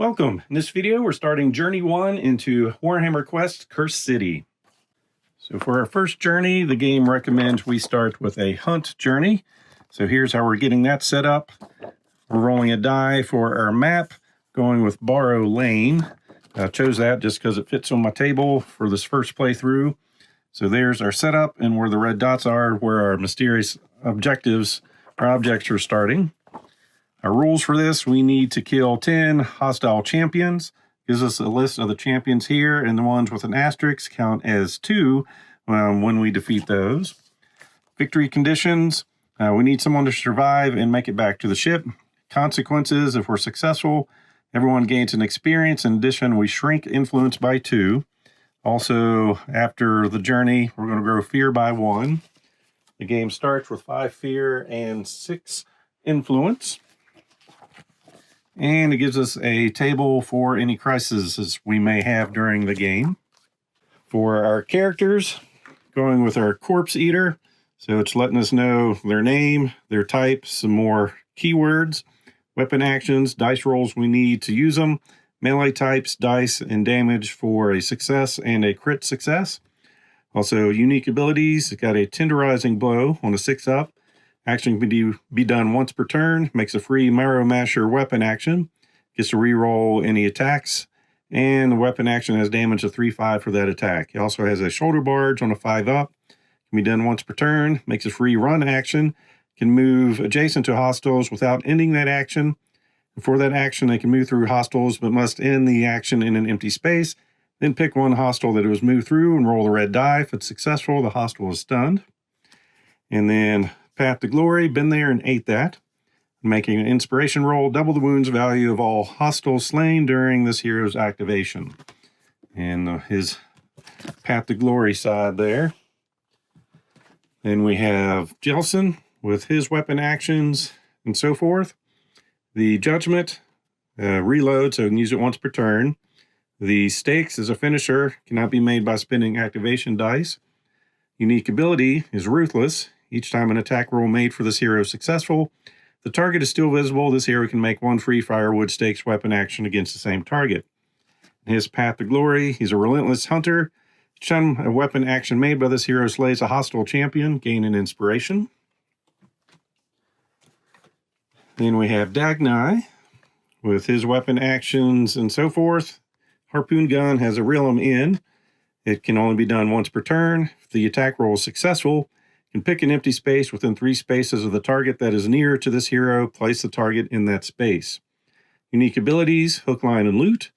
Welcome. In this video, we're starting Journey 1 into Warhammer Quest Cursed City. So for our first journey, the game recommends we start with a hunt journey. So here's how we're getting that set up. We're rolling a die for our map, going with Borrow Lane. I chose that just because it fits on my table for this first playthrough. So there's our setup, and where the red dots are, where our mysterious objectives or objects are starting. Our rules for this, we need to kill 10 hostile champions. Gives us a list of the champions here, and the ones with an asterisk count as 2 when we defeat those. Victory conditions, we need someone to survive and make it back to the ship. Consequences, if we're successful, everyone gains an experience. In addition, we shrink influence by 2. Also, after the journey, we're going to grow fear by 1. The game starts with 5 fear and 6 influence. And it gives us a table for any crises we may have during the game. For our characters, going with our Corpse Eater. So it's letting us know their name, their type, some more keywords, weapon actions, dice rolls we need to use them, melee types, dice, and damage for a success and a crit success. Also, unique abilities. It's got a tenderizing blow on a 6-up. Action can be done once per turn. Makes a free Marrow Masher weapon action. Gets to reroll any attacks. And the weapon action has damage of 3/5 for that attack. It also has a Shoulder Barge on a 5-up. Can be done once per turn. Makes a free run action. Can move adjacent to hostiles without ending that action. And for that action, they can move through hostiles, but must end the action in an empty space. Then pick one hostile that it was moved through and roll the red die. If it's successful, the hostile is stunned. And then Path to Glory, been there and ate that. Making an inspiration roll, double the wounds value of all hostiles slain during this hero's activation. And his Path to Glory side there. Then we have Jelson with his weapon actions and so forth. The Judgment, reload, so you can use it once per turn. The Stakes is a finisher, cannot be made by spending activation dice. Unique ability is Ruthless. Each time an attack roll made for this hero is successful, the target is still visible. This hero can make one free Firewood Stakes weapon action against the same target. His Path to Glory, he's a Relentless Hunter. Each time a weapon action made by this hero slays a hostile champion, gain an inspiration. Then we have Dagnai with his weapon actions and so forth. Harpoon Gun has a Realm End. It can only be done once per turn. If the attack roll is successful, you can pick an empty space within 3 spaces of the target that is near to this hero. Place the target in that space. Unique abilities, Hook, Line, and Loot.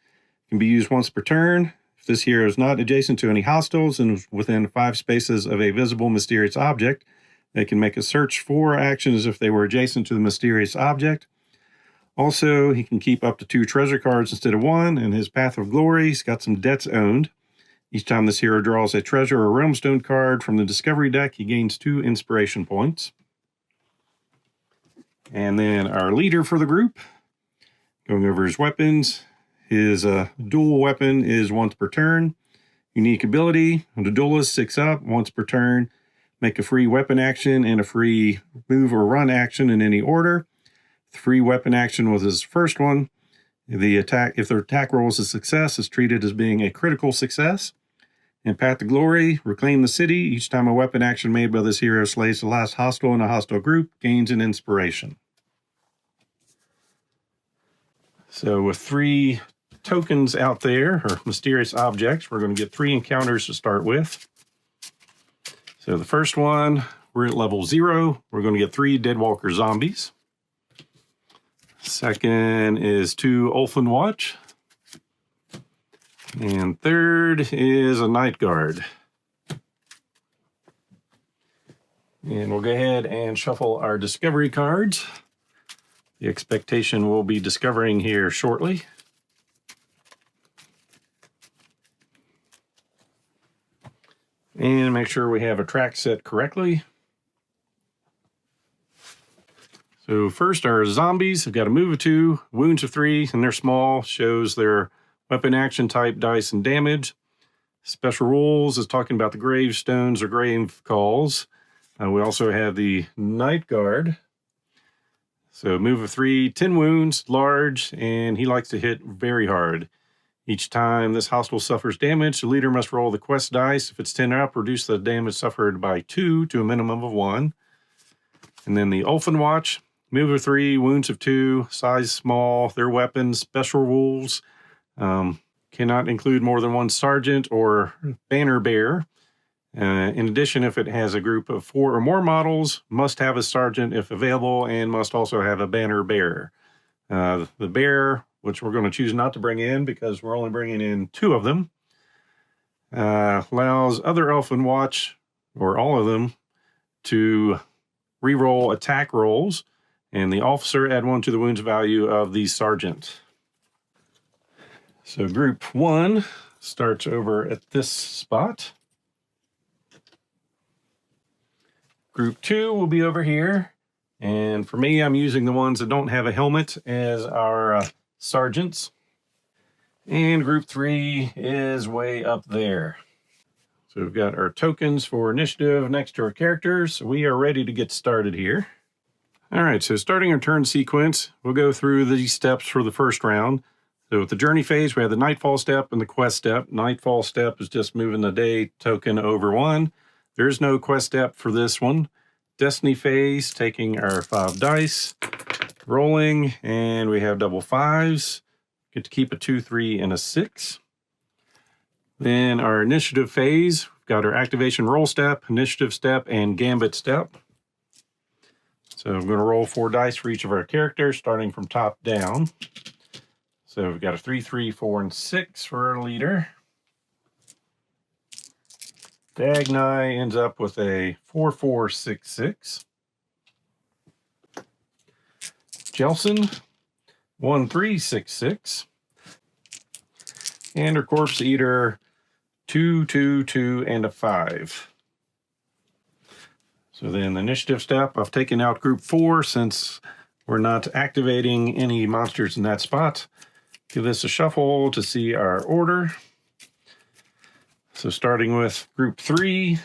Can be used once per turn. If this hero is not adjacent to any hostiles and is within 5 spaces of a visible mysterious object, they can make a search for actions if they were adjacent to the mysterious object. Also, he can keep up to 2 treasure cards instead of 1, and his Path of Glory, he's got some debts owned. Each time this hero draws a treasure or realmstone card from the discovery deck, he gains 2 inspiration points. And then our leader for the group, going over his weapons. His dual weapon is once per turn. Unique ability, the duelist 6-up, once per turn. Make a free weapon action and a free move or run action in any order. The free weapon action was his first one. If the attack roll is a success, is treated as being a critical success. In Path to Glory, Reclaim the City. Each time a weapon action made by this hero slays the last hostile in a hostile group, gains an inspiration. So with 3 tokens out there, or mysterious objects, we're going to get 3 encounters to start with. So the first one, we're at level 0. We're going to get 3 Deadwalker zombies. Second is 2 Ulfin Watch. And third is a Night Guard. And we'll go ahead and shuffle our discovery cards. The expectation we'll be discovering here shortly. And make sure we have a track set correctly. So first, our zombies have got a move of 2, wounds of 3, and they're small. Shows their weapon action type, dice, and damage. Special rules is talking about the gravestones or grave calls. We also have the Night Guard. So move of 3, 10 wounds, large, and he likes to hit very hard. Each time this hostile suffers damage, the leader must roll the quest dice. If it's 10 or up, reduce the damage suffered by 2 to a minimum of 1. And then the Ulfin Watch, move of 3, wounds of 2, size small, their weapons, special rules. Cannot include more than 1 sergeant or banner bearer. In addition, if it has a group of 4 or more models, must have a sergeant if available, and must also have a banner bearer. The bearer, which we're going to choose not to bring in because we're only bringing in 2 of them, allows other Elfin Watch, or all of them, to reroll attack rolls, and the officer add 1 to the wounds value of the sergeant. So group 1 starts over at this spot. Group 2 will be over here. And for me, I'm using the ones that don't have a helmet as our sergeants. And group 3 is way up there. So we've got our tokens for initiative next to our characters. We are ready to get started here. All right, so starting our turn sequence, we'll go through these steps for the first round. So with the journey phase, we have the nightfall step and the quest step. Nightfall step is just moving the day token over 1. There's no quest step for this one. Destiny phase, taking our 5 dice, rolling, and we have double 5s. Get to keep a 2, 3, and a 6. Then our initiative phase, we've got our activation roll step, initiative step, and gambit step. So I'm going to roll 4 dice for each of our characters, starting from top down. So we've got a 3, 3, 4, and 6 for our leader. Dagnai ends up with a 4, 4, 6, 6. Jelson, 1, 3, 6, 6. And our Corpse Eater, 2, 2, 2, and a 5. So then the initiative step, I've taken out group 4 since we're not activating any monsters in that spot. Give this a shuffle to see our order. So starting with group 3,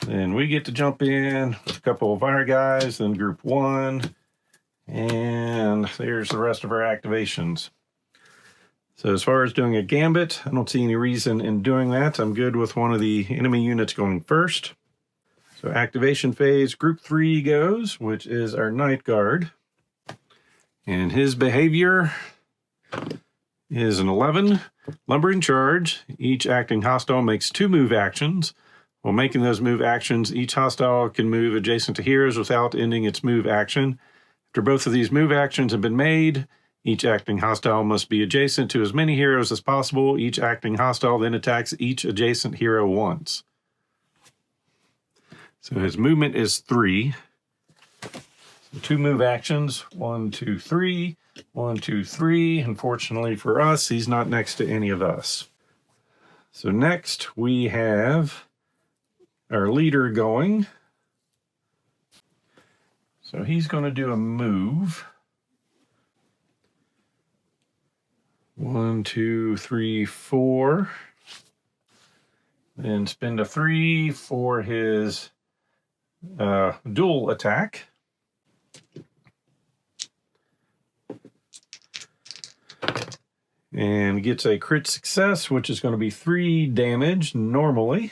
then we get to jump in with a couple of our guys, then group 1, and there's the rest of our activations. So as far as doing a gambit, I don't see any reason in doing that. I'm good with one of the enemy units going first. So activation phase, group 3 goes, which is our Night Guard. And his behavior is an 11. Lumbering charge. Each acting hostile makes 2 move actions. While making those move actions, each hostile can move adjacent to heroes without ending its move action. After both of these move actions have been made, each acting hostile must be adjacent to as many heroes as possible. Each acting hostile then attacks each adjacent hero once. So his movement is 3. So 2 move actions, 1, 2, 3. 1, 2, 3. Unfortunately for us, he's not next to any of us. So next we have our leader going. So he's going to do a move. 1, 2, 3, 4. Then spend a 3 for his dual attack. And gets a crit success, which is going to be 3 damage normally.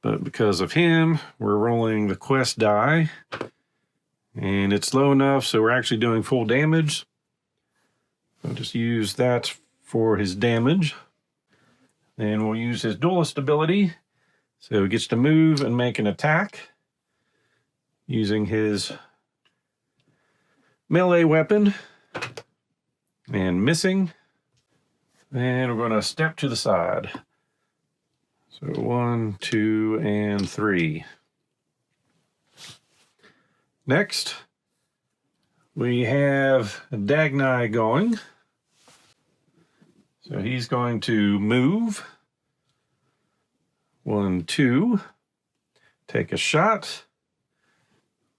But because of him, we're rolling the quest die. And it's low enough, so we're actually doing full damage. I'll just use that for his damage. Then we'll use his duelist ability. So he gets to move and make an attack using his melee weapon. And missing. And we're going to step to the side. So 1, 2, and 3. Next, we have Dagnai going. So he's going to move. 1, 2. Take a shot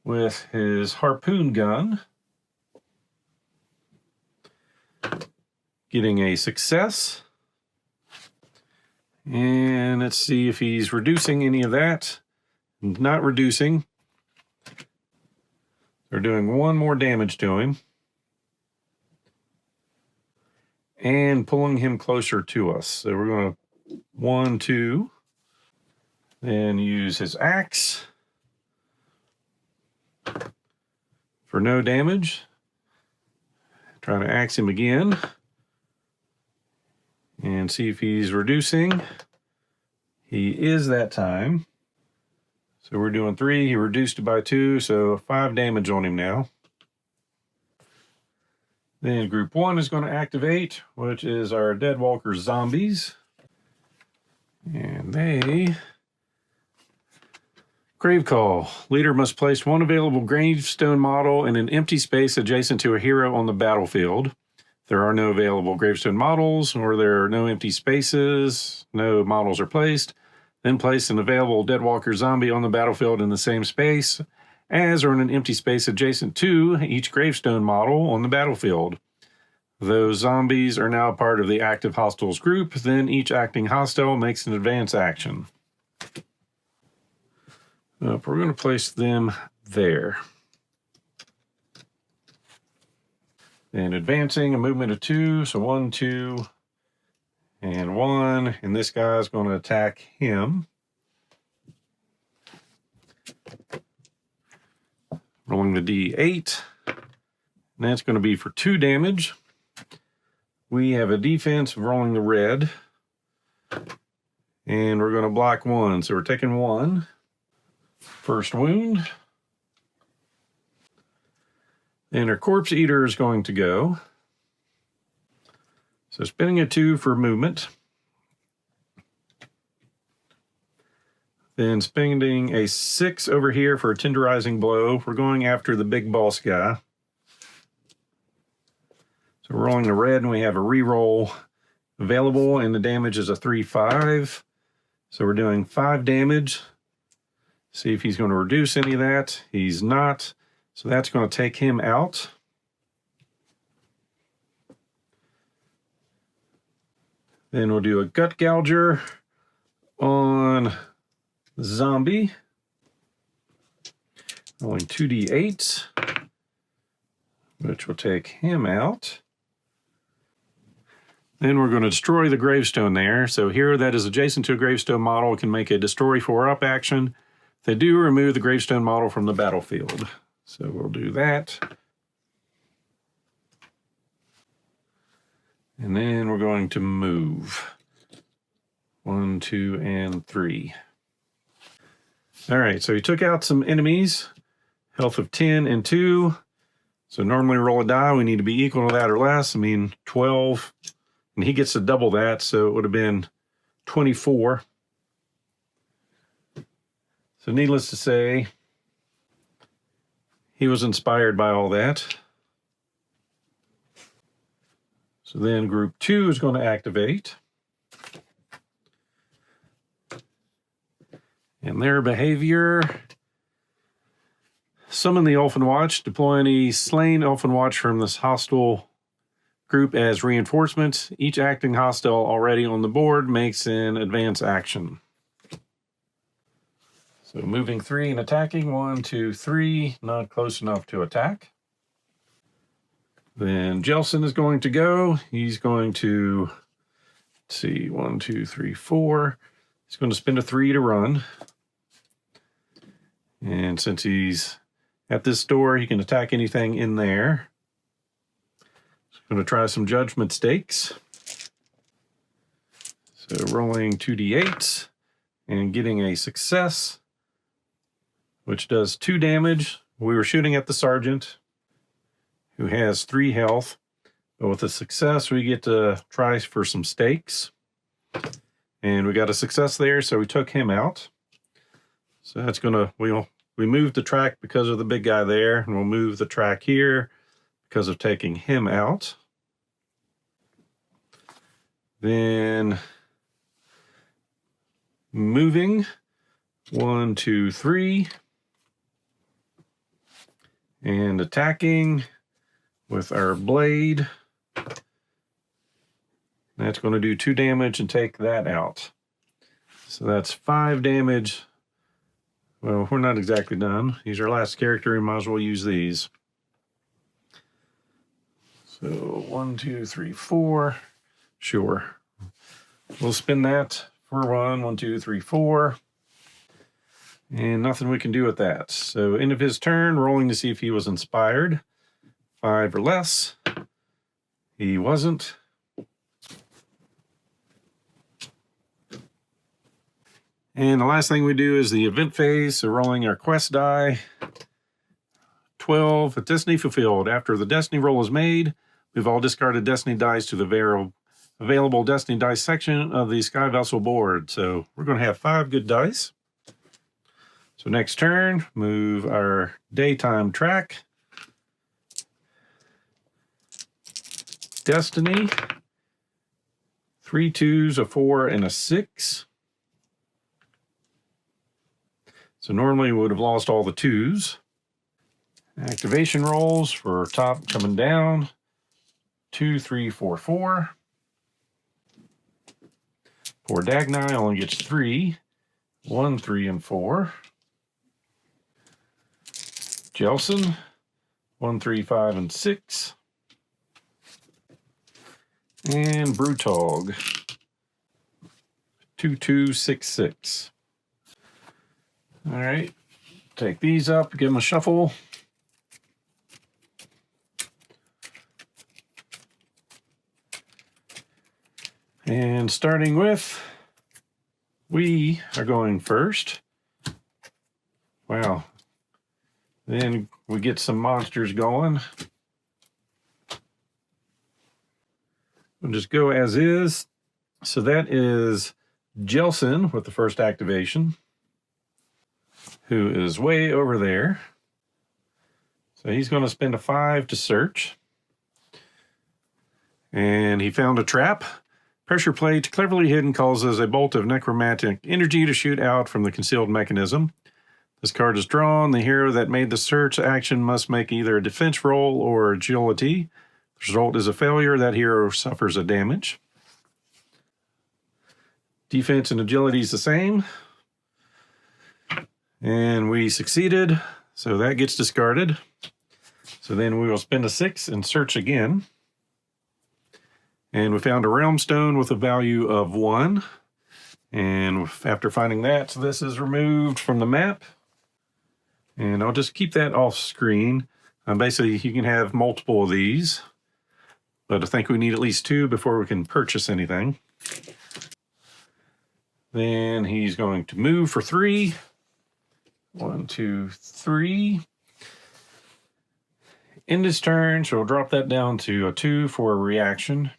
with his harpoon gun. Getting a success. And let's see if he's reducing any of that. Not reducing. They're doing 1 more damage to him. And pulling him closer to us. So we're going to 1, 2. Then use his axe for no damage. Trying to axe him again. And see if he's reducing. He is that time. So we're doing 3. He reduced it by 2, so 5 damage on him now. Then group 1 is going to activate, which is our Deadwalker zombies. And they... Grave Call. Leader must place 1 available gravestone model in an empty space adjacent to a hero on the battlefield. There are no available gravestone models, or there are no empty spaces, no models are placed. Then place an available Deadwalker zombie on the battlefield in the same space as or in an empty space adjacent to each gravestone model on the battlefield. Those zombies are now part of the active hostiles group. Then each acting hostile makes an advance action. We're going to place them there. And advancing, a movement of 2, so 1, 2, and 1. And this guy's going to attack him. Rolling the D8. And that's going to be for 2 damage. We have a defense of rolling the red. And we're going to block 1. So we're taking 1. First wound. And our Corpse Eater is going to go. So spinning a 2 for movement. Then spending a 6 over here for a tenderizing blow. We're going after the big boss guy. So we're rolling the red and we have a reroll available, and the damage is a 3-5. So we're doing 5 damage. See if he's going to reduce any of that. He's not. So that's going to take him out. Then we'll do a gut gouger on zombie. Rolling 2d8, which will take him out. Then we're going to destroy the gravestone there. So here, that is adjacent to a gravestone model, can make a destroy 4-up action. They do remove the gravestone model from the battlefield. So we'll do that. And then we're going to move. 1, 2, and 3. All right, so he took out some enemies. Health of 10 and 2. So normally roll a die, we need to be equal to that or less. I mean, 12. And he gets to double that, so it would have been 24. So needless to say, he was inspired by all that. So then group 2 is going to activate. And their behavior: summon the Elfin Watch, deploy any slain Elfin Watch from this hostile group as reinforcements. Each acting hostile already on the board makes an advance action. So moving 3 and attacking. 1, 2, 3, not close enough to attack. Then Jelson is going to go. He's going to, let's see, 1, 2, 3, 4. He's going to spend a 3 to run. And since he's at this door, he can attack anything in there. He's going to try some judgment stakes. So rolling 2d8 and getting a success, which does 2 damage. We were shooting at the sergeant, who has 3 health. But with a success, we get to try for some stakes. And we got a success there, so we took him out. So that's gonna, we moved the track because of the big guy there, and we'll move the track here because of taking him out. Then moving 1, 2, 3, and attacking with our blade. That's going to do 2 damage and take that out. So that's 5 damage Well, we're not exactly done. He's our last character. We might as well use these. So 1, 2, 3, 4. Sure. We'll spin that for 1, 2, 3, 4. And nothing we can do with that. So end of his turn, rolling to see if he was inspired. 5 or less. He wasn't. And the last thing we do is the event phase, so rolling our quest die. 12, Destiny fulfilled. After the Destiny roll is made, we've all discarded Destiny dice to the available Destiny dice section of the Sky Vessel board. So we're going to have 5 good dice. So next turn, move our daytime track. Destiny. 3 2s, a 4, and a 6. So normally we would have lost all the 2s. Activation rolls for top coming down. 2, 3, 4, 4. Poor Dagny only gets 3. 1, 3, and 4. Jelson. 1, 3, 5, and 6. And Brutog. 2, 2, 6, 6. All right, take these up, give them a shuffle. And starting with, we are going first. Wow. Then we get some monsters going. We'll just go as is. So that is Jelson with the first activation, who is way over there. So he's going to spend a 5 to search. And he found a trap. Pressure plate, cleverly hidden, causes a bolt of necromantic energy to shoot out from the concealed mechanism. This card is drawn. The hero that made the search action must make either a defense roll or agility. The result is a failure. That hero suffers a damage. Defense and agility is the same. And we succeeded, so that gets discarded. So then we will spend a 6 and search again. And we found a realm stone with a value of 1. And after finding that, so this is removed from the map. And I'll just keep that off screen. Basically, you can have multiple of these, but I think we need at least 2 before we can purchase anything. Then he's going to move for 3. 1, 2, 3. End his turn, so we'll drop that down to a 2 for a reaction.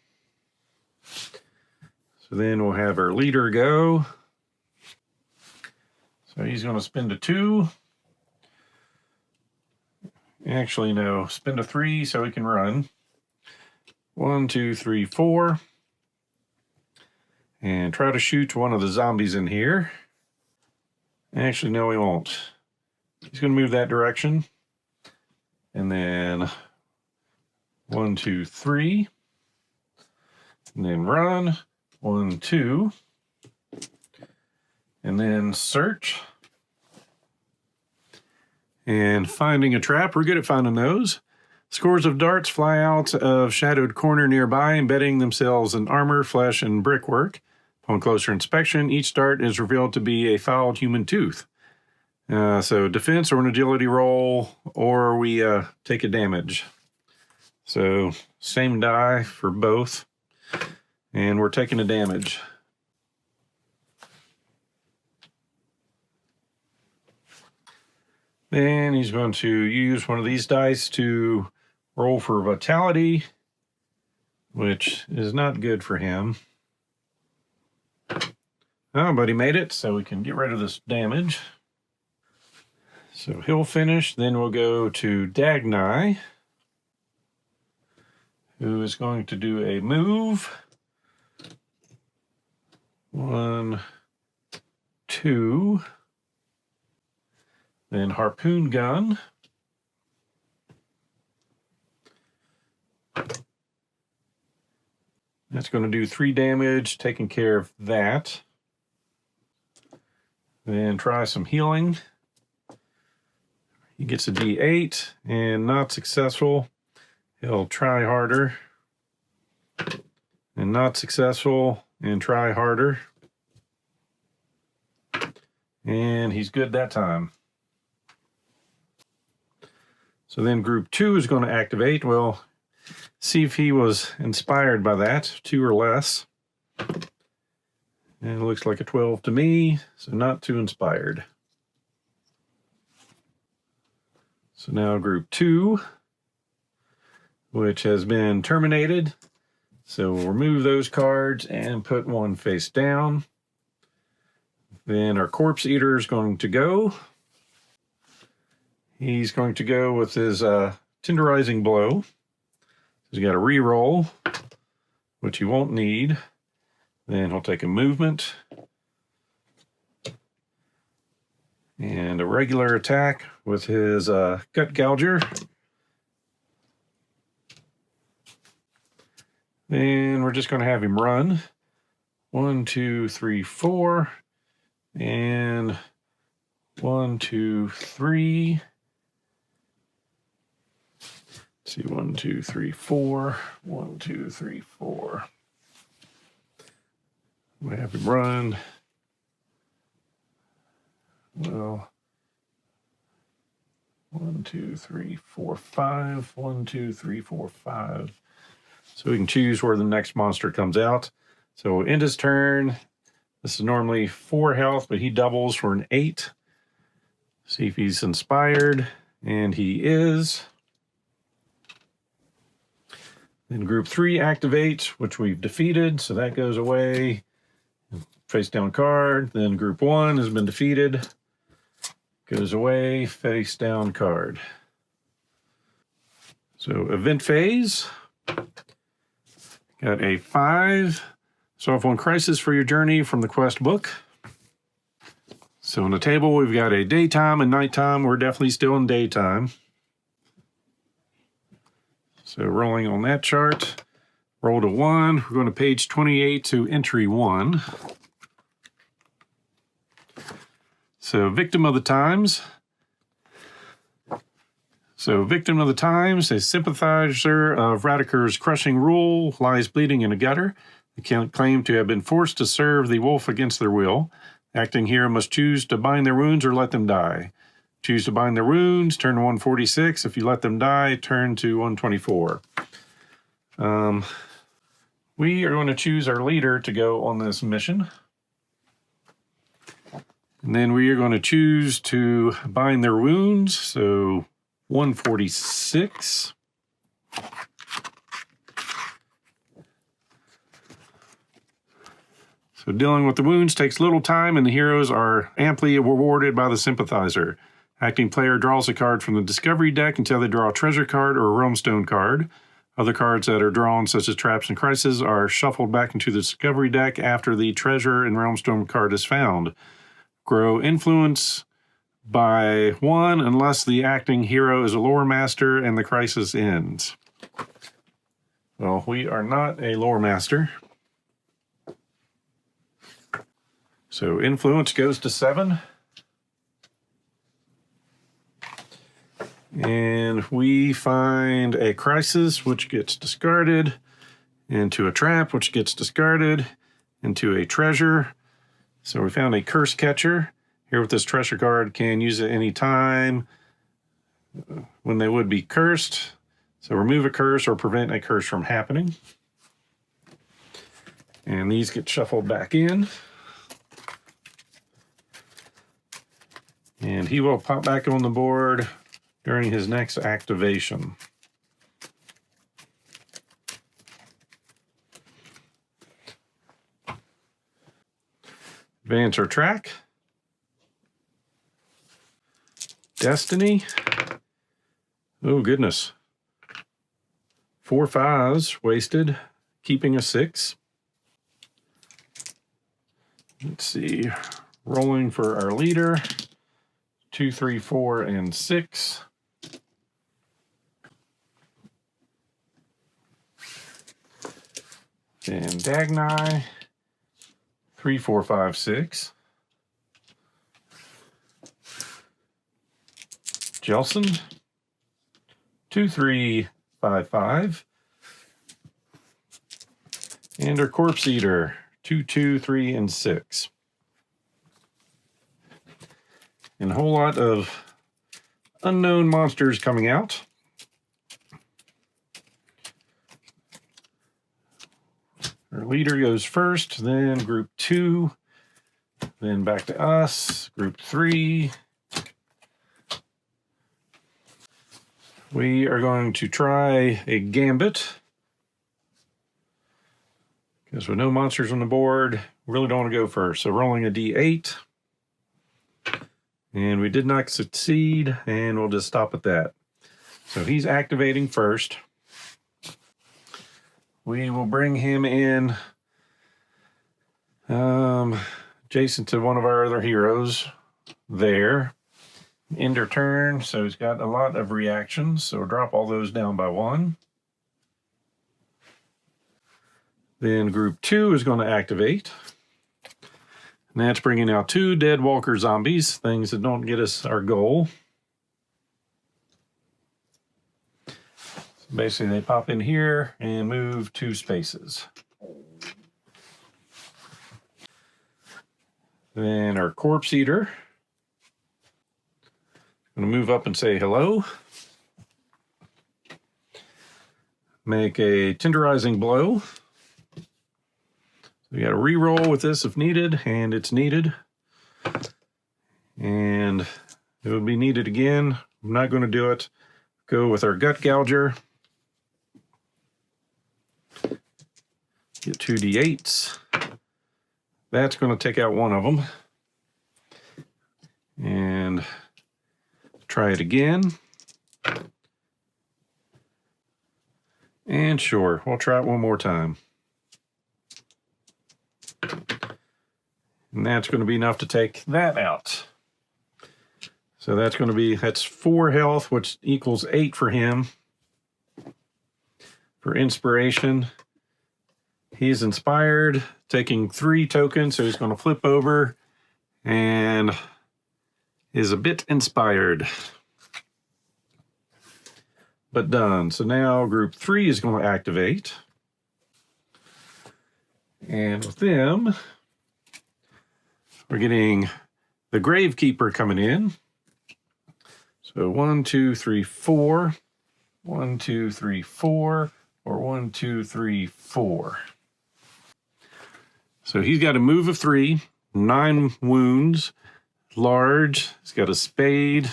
So then we'll have our leader go. So he's going to spend a 2. Actually, no, spend a 3 so he can run. 1, 2, 3, 4. And try to shoot one of the zombies in here. Actually, no, he won't. He's going to move that direction. And then 1, 2, 3. And then run. 1, 2. And then search. And finding a trap. We're good at finding those. Scores of darts fly out of shadowed corner nearby, embedding themselves in armor, flesh, and brickwork. Upon closer inspection, each dart is revealed to be a fouled human tooth. So defense or an agility roll, or we take a damage. So same die for both, and we're taking a damage. Then he's going to use one of these dice to roll for vitality, which is not good for him. Oh, but he made it, so we can get rid of this damage. So he'll finish, then we'll go to Dagny, who is going to do a move. 1, 2. Then harpoon gun. That's going to do 3 damage, taking care of that. Then try some healing. He gets a D8 and not successful. He'll try harder and not successful and try harder. And he's good that time. So then group 2 is going to activate. Well, see if he was inspired by that, 2 or less. And it looks like a 12 to me, so not too inspired. So now group 2, which has been terminated. So we'll remove those cards and put one face down. Then our Corpse Eater is going to go. He's going to go with his Tenderizing Blow. He's got a reroll, which he won't need. Then he'll take a movement and a regular attack with his Gut Gouger. Then we're just going to have him run. 1, 2, 3, 4. And 1, 2, 3. Let's see, 1, 2, 3, 4. 1, 2, 3, 4. We have him run. Well, 1, 2, 3, 4, 5. 1, 2, 3, 4, 5. So we can choose where the next monster comes out. So we'll end his turn. This is normally 4 health, but he doubles for an 8. See if he's inspired, and he is. Then group 3 activates, which we've defeated, so that goes away. Face down card. Then group 1 has been defeated. Goes away, face down card. So event phase. Got a 5. Solve 1 crisis for your journey from the quest book. So on the table, we've got a daytime and nighttime. We're definitely still in daytime. So rolling on that chart. Rolled a 1. We're going to page 28 to entry 1. So victim of the times. So victim of the times, a sympathizer of Radiker's crushing rule, lies bleeding in a gutter. They can claim to have been forced to serve the wolf against their will. Acting hero must choose to bind their wounds or let them die. Choose to bind their wounds, turn to 146. If you let them die, turn to 124. We are going to choose our leader to go on this mission. And then we are going to choose to bind their wounds. So 146. So dealing with the wounds takes little time, and the heroes are amply rewarded by the sympathizer. Acting player draws a card from the discovery deck until they draw a treasure card or a realm stone card. Other cards that are drawn, such as traps and crises, are shuffled back into the discovery deck after the treasure and realm stone card is found. Grow influence by 1 unless the acting hero is a lore master and the crisis ends. Well, we are not a lore master. So influence goes to 7. And we find a crisis, which gets discarded, into a trap, which gets discarded, into a treasure. So we found a curse catcher. Here with this treasure card, can use it any time when they would be cursed. So remove a curse or prevent a curse from happening. And these get shuffled back in. And he will pop back on the board during his next activation. Advance or track. Destiny. Oh, goodness. 4 5s wasted, keeping a 6. Let's see. Rolling for our leader. 2, 3, 4, and 6. And Dagny. 3, 4, 5, 6. Jelson, 2355. And our Corpse Eater, 2, 2, 3, and 6. And a whole lot of unknown monsters coming out. Our leader goes first, then group 2, then back to us, group 3. We are going to try a gambit. Because with no monsters on the board, we really don't want to go first. So rolling a d8. And we did not succeed, and we'll just stop at that. So he's activating first. We will bring him in adjacent to one of our other heroes there. End her turn, so he's got a lot of reactions. So drop all those down by 1. Then group 2 is going to activate. And that's bringing out 2 dead walker zombies, things that don't get us our goal. So basically, they pop in here and move 2 spaces. Then our Corpse Eater. Going to move up and say hello. Make a tenderizing blow. We got to re-roll with this if needed, and it's needed. And it will be needed again. I'm not going to do it. Go with our gut gouger. Get 2 d8s. That's going to take out one of them. And try it again. And sure, we'll try it one more time. And that's going to be enough to take that out. So that's 4 health, which equals 8 for him. For inspiration, he's inspired, taking 3 tokens, so he's going to flip over and is a bit inspired. But done. So now group 3 is going to activate. And with them, we're getting the Gravekeeper coming in. So 1, 2, 3, 4. 1, 2, 3, 4. Or 1, 2, 3, 4. So he's got a move of 3, 9 wounds, large. He's got a spade.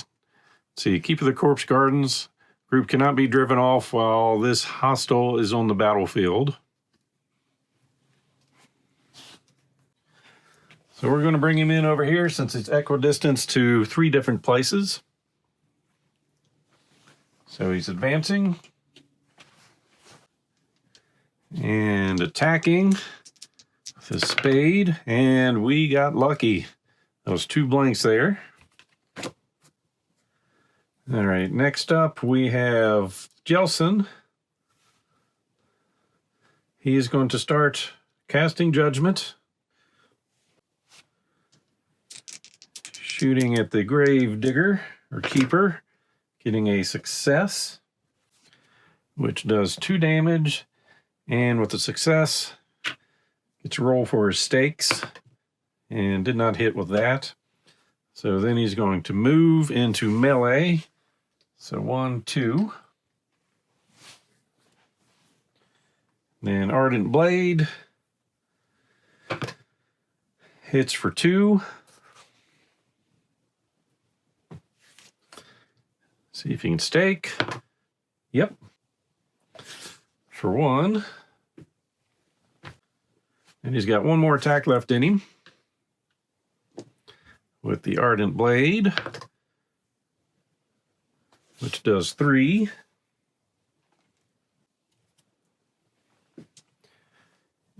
See, Keeper of the Corpse Gardens. Group cannot be driven off while this hostile is on the battlefield. So we're going to bring him in over here since it's equidistant to 3 different places. So he's advancing and attacking with his spade, and we got lucky. Those 2 blanks there. All right, next up we have Jelson. He is going to start casting Judgment. Shooting at the Grave Digger, or Keeper, getting a success, which does 2 damage, and with the success, gets a roll for his stakes, and did not hit with that. So then he's going to move into melee. So 1, 2. Then Ardent Blade hits for 2. See if he can stake. Yep. For 1. And he's got 1 more attack left in him. With the Ardent Blade, which does 3.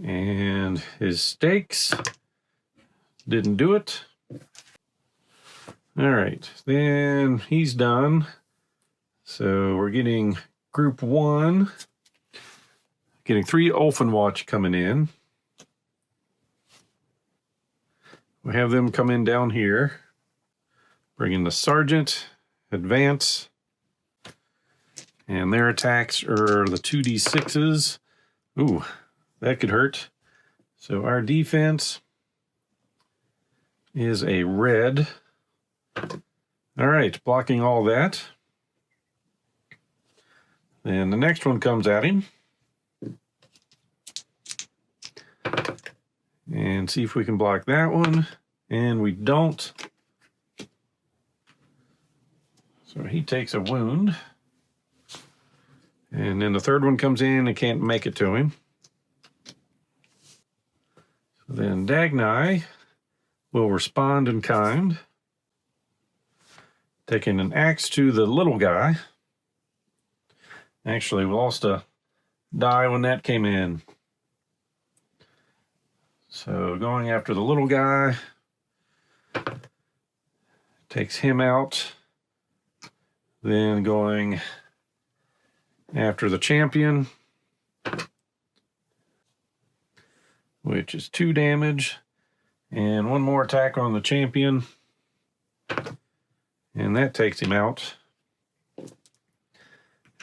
And his stakes didn't do it. All right, then he's done. So we're getting group 1, getting 3 Ulfenwatch coming in. We have them come in down here, bringing the Sergeant advance. And their attacks are the 2d6s. Ooh, that could hurt. So our defense is a red. All right, blocking all that. Then the next one comes at him. And see if we can block that one. And we don't. So he takes a wound. And then the third one comes in and can't make it to him. So then Dagny will respond in kind, taking an axe to the little guy. Actually, we lost a die when that came in. So going after the little guy, takes him out. Then going after the champion, which is 2 damage, and one more attack on the champion, and that takes him out.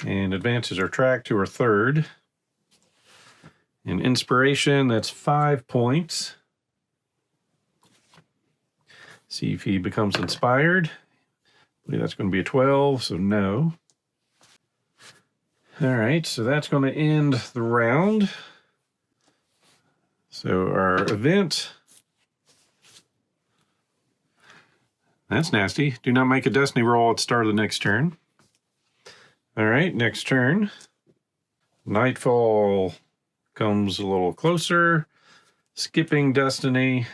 And advances our track to our third. In inspiration, that's 5 points. See if he becomes inspired. I believe that's going to be a 12, so no. All right, so that's going to end the round. So our event. That's nasty. Do not make a destiny roll at the start of the next turn. All right, next turn. Nightfall comes a little closer. Skipping destiny.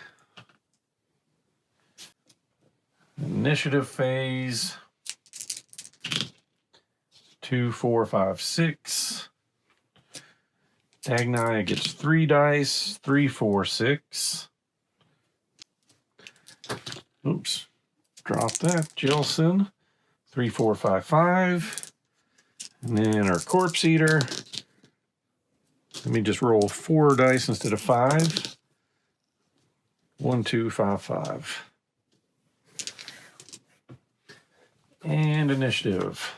Initiative phase. 2, 4, 5, 6. Dagny gets 3 dice. 3, 4, 6. Oops. Drop that. Jelson. 3, 4, 5, 5. And then our Corpse Eater. Let me just roll 4 dice instead of 5. 1, 2, 5, 5. And initiative.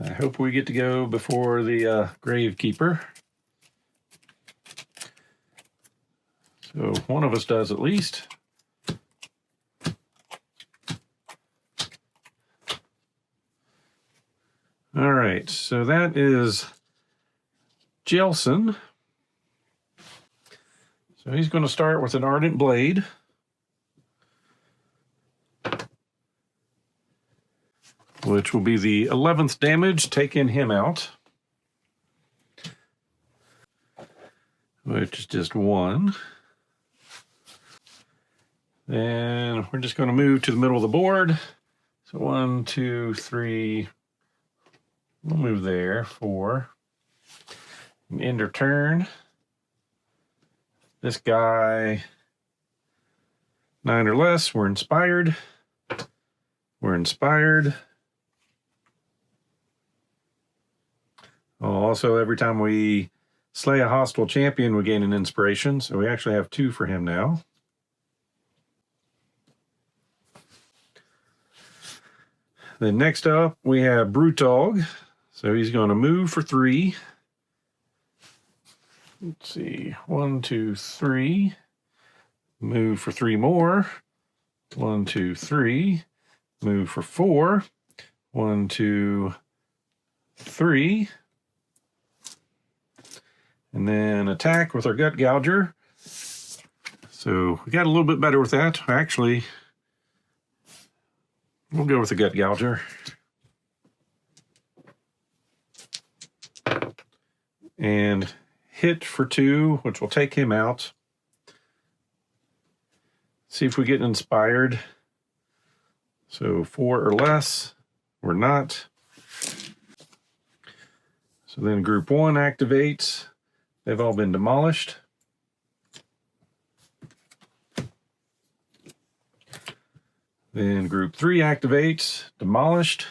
I hope we get to go before the Gravekeeper. So one of us does at least. All right, so that is Jelson. So he's going to start with an Ardent Blade. Which will be the 11th damage, taking him out. Which is just 1. Then we're just going to move to the middle of the board. So 1, 2, 3. We'll move there. 4. And end our turn. This guy, 9 or less, we're inspired. We're inspired. Also, every time we slay a hostile champion, we gain an inspiration. So we actually have 2 for him now. Then next up, we have Brutog. So he's going to move for 3. Let's see. 1, 2, 3. Move for 3 more. 1, 2, 3. Move for 4. 1, 2, 3. And then attack with our Gut Gouger. So we got a little bit better with that. Actually, we'll go with the Gut Gouger. And hit for 2, which will take him out. See if we get inspired. So 4 or less. We're not. So then group 1 activates. They've all been demolished. Then group 3 activates, demolished.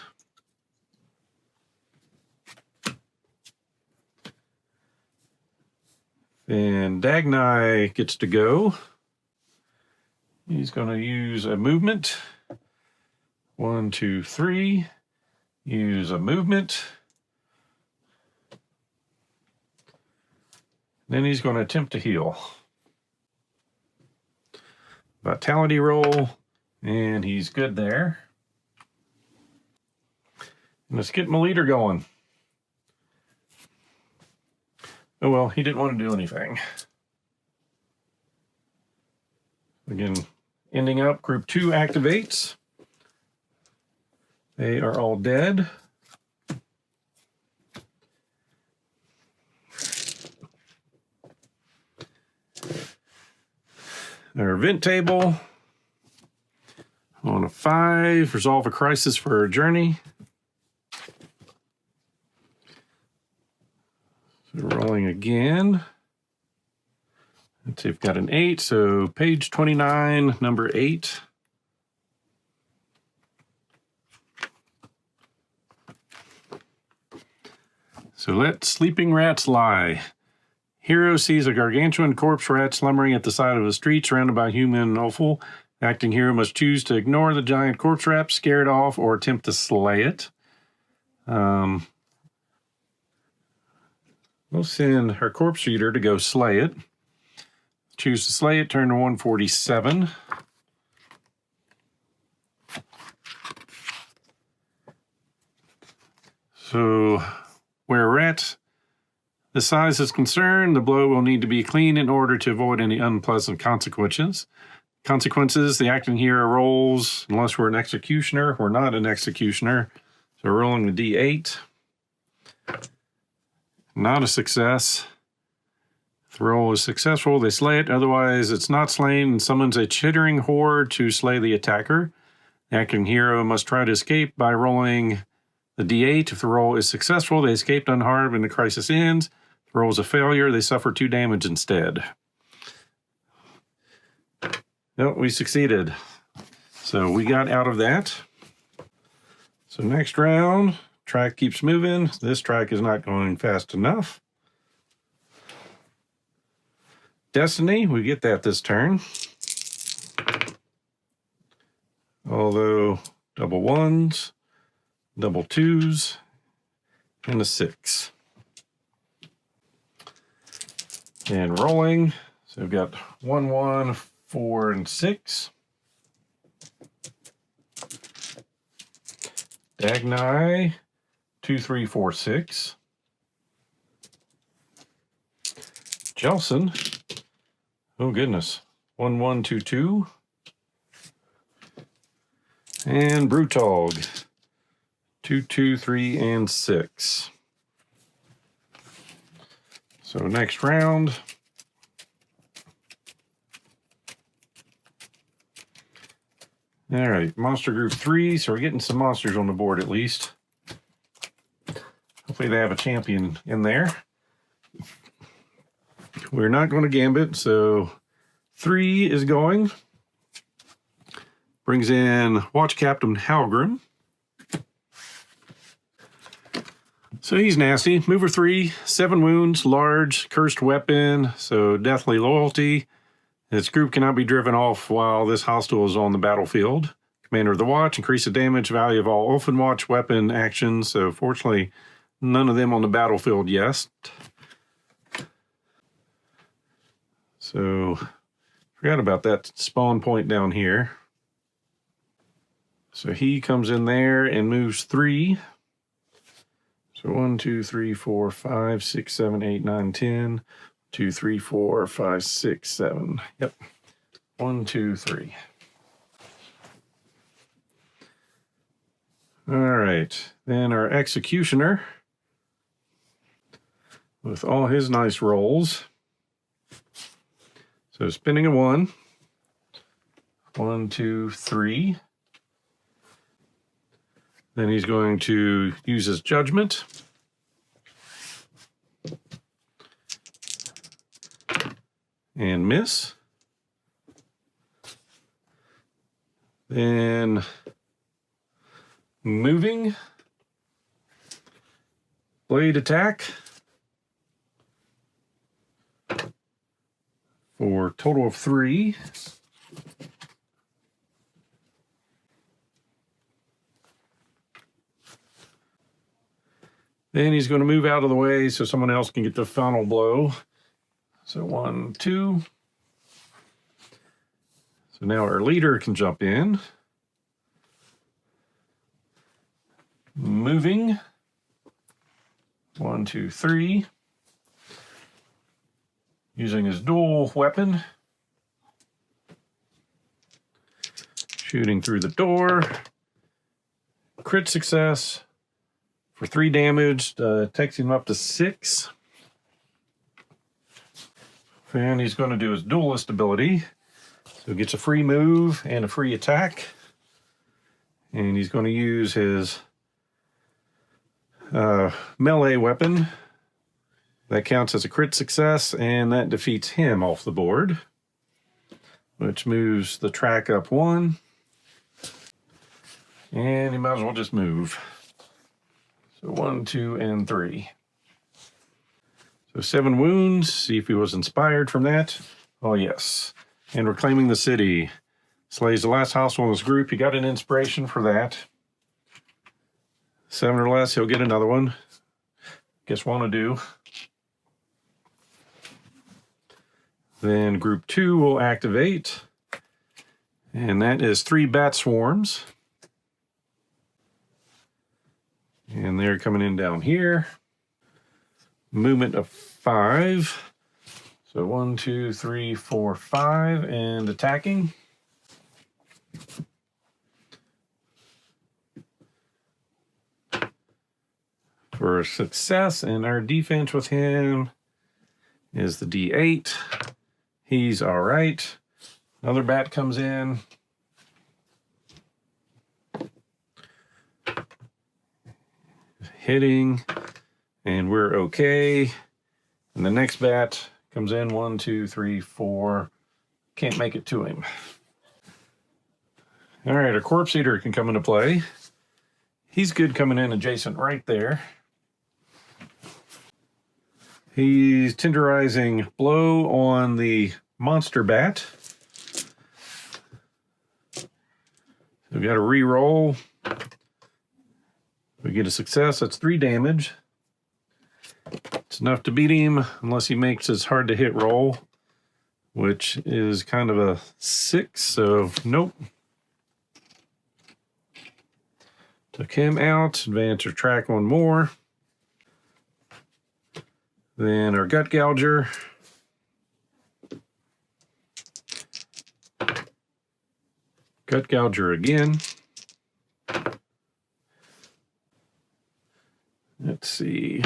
Then Dagny gets to go. He's going to use a movement. 1, 2, 3. Use a movement. Then he's going to attempt to heal. Vitality roll, and he's good there. Let's get my leader going. Oh well, he didn't want to do anything. Again, ending up, group 2 activates. They are all dead. Our event table. On a 5, resolve a crisis for a journey. So rolling again. Let's see, we've got an 8, so page 29, number 8. So let sleeping rats lie. Hero sees a gargantuan corpse rat slumbering at the side of a street surrounded by human and offal. The acting hero must choose to ignore the giant corpse rat, scare it off, or attempt to slay it. We'll send her corpse eater to go slay it. Choose to slay it, turn to 147. So, where a rat the size is concerned, the blow will need to be clean in order to avoid any unpleasant consequences. The acting hero rolls, unless we're an executioner. We're not an executioner. So we're rolling the D8. Not a success. If the roll is successful, they slay it. Otherwise, it's not slain and summons a chittering horde to slay the attacker. The acting hero must try to escape by rolling the D8. If the roll is successful, they escaped unharmed and the crisis ends. If the roll is a failure, they suffer 2 damage instead. No, we succeeded. So we got out of that. So next round, track keeps moving. This track is not going fast enough. Destiny, we get that this turn. Although double 1s, double 2s, and a 6. And rolling. So we've got 1, 1, 4, and 6. Dagny, 2, 3, 4, 6. Jelson, oh goodness, 1, 1, 2, 2. And Brutog, 2, 2, 3, and 6. So next round. All right, monster group 3. So we're getting some monsters on the board at least. Hopefully they have a champion in there. We're not going to gambit, so 3 is going. Brings in Watch Captain Halgrim. So he's nasty. Mover 3, 7 wounds, large, cursed weapon, so deathly loyalty. This group cannot be driven off while this hostile is on the battlefield. Commander of the Watch, increase the damage value of all Open Watch weapon actions. So fortunately, none of them on the battlefield yet. So forgot about that spawn point down here. So he comes in there and moves 3. So 1, 2, 3, 4, 5, 6, 7, 8, 9, 10. 2, 3, 4, 5, 6, 7. Yep. 1, 2, 3. All right. Then our executioner with all his nice rolls. So spinning a 1. 1, 2, 3. Then he's going to use his judgment. And miss. Then moving. Blade attack. For a total of 3. Then he's going to move out of the way so someone else can get the final blow. So 1, 2. So now our leader can jump in. Moving. 1, 2, 3. Using his dual weapon. Shooting through the door. Crit success for 3 damage. Takes him up to 6. And he's going to do his duelist ability. So he gets a free move and a free attack. And he's going to use his melee weapon. That counts as a crit success, and that defeats him off the board, which moves the track up 1. And he might as well just move. So 1, 2, and 3. So 7 wounds. See if he was inspired from that. Oh, yes. And reclaiming the city. Slays the last hostile in his group. He got an inspiration for that. 7 or less, he'll get another one. Guess one will do. Then group 2 will activate. And that is 3 bat swarms. And they're coming in down here. Movement of 5. So 1, 2, 3, 4, 5, and attacking. For success, and our defense with him is the D8. He's all right. Another bat comes in. Hitting, and we're okay. And the next bat comes in. 1, 2, 3, 4. Can't make it to him. All right, our corpse eater can come into play. He's good coming in adjacent right there. He's tenderizing blow on the monster bat. So we got to re-roll. We get a success. That's 3 damage. It's enough to beat him unless he makes his hard to hit roll, which is kind of a 6. So nope. Took him out. Advance or track 1 more. Then our gut gouger. Gut gouger again. Let's see.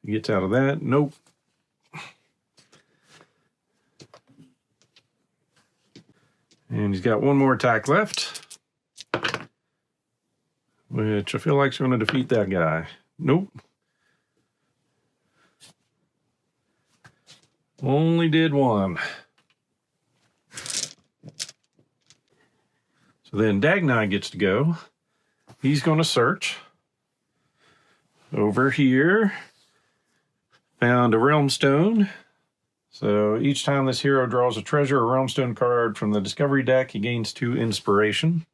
He gets out of that. Nope. And he's got 1 more attack left, which I feel like is going to defeat that guy. Nope. Only did 1. So then Dagnai gets to go. He's going to search. Over here, found a Realm Stone. So each time this hero draws a treasure or Realm Stone card from the Discovery deck, he gains 2 inspiration.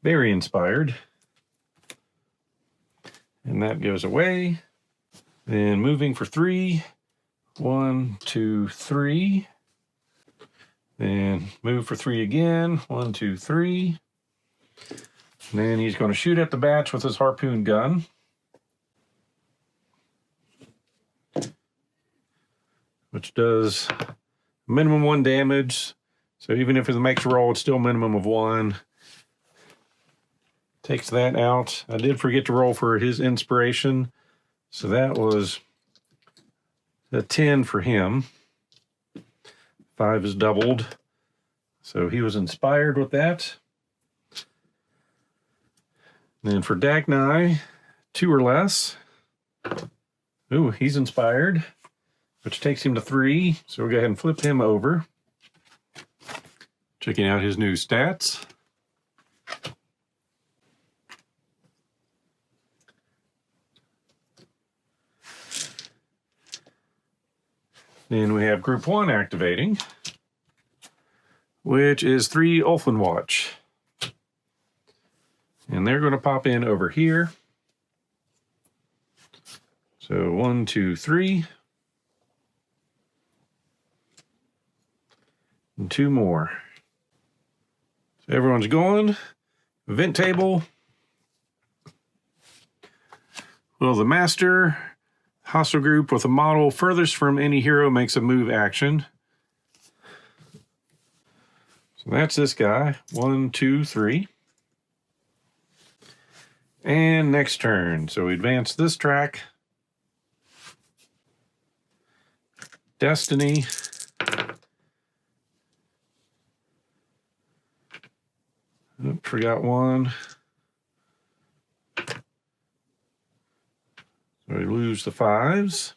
Very inspired. And that goes away. Then moving for 3. 1, 2, 3. Then move for 3 again. 1, 2, 3. And then he's going to shoot at the bats with his harpoon gun. Which does minimum 1 damage. So even if it makes a roll, it's still minimum of 1. Takes that out. I did forget to roll for his inspiration. So that was a 10 for him. 5 is doubled. So he was inspired with that. And for Dagnai, 2 or less. Ooh, he's inspired, which takes him to 3. So we'll go ahead and flip him over. Checking out his new stats. Then we have Group 1 activating, which is 3 Ulfenwatch. And they're going to pop in over here. So 1, 2, 3. And 2 more. So everyone's going. Event table. Well, the master, hostile group with a model furthest from any hero makes a move action. So that's this guy. 1, 2, 3. And next turn. So we advance this track. Destiny. Oh, forgot one. So we lose the 5s.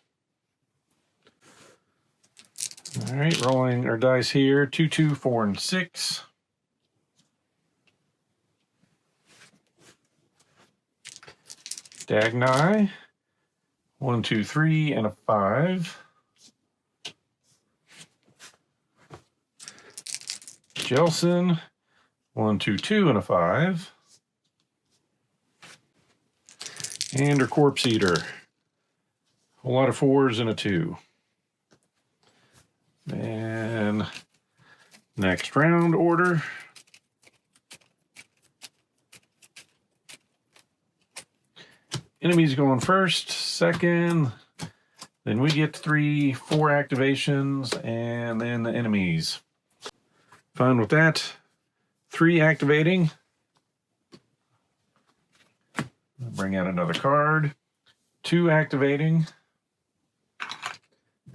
All right, rolling our dice here. 2, 2, 4, and 6. Dagny. 1, 2, 3, and a 5. Jelson. 1, 2, 2, and a 5. And our Corpse Eater. A lot of 4s and a 2. And next round order. Enemies going first, second. Then we get 3, 4 activations, and then the enemies. Fine with that. 3 activating. Bring out another card. 2 activating.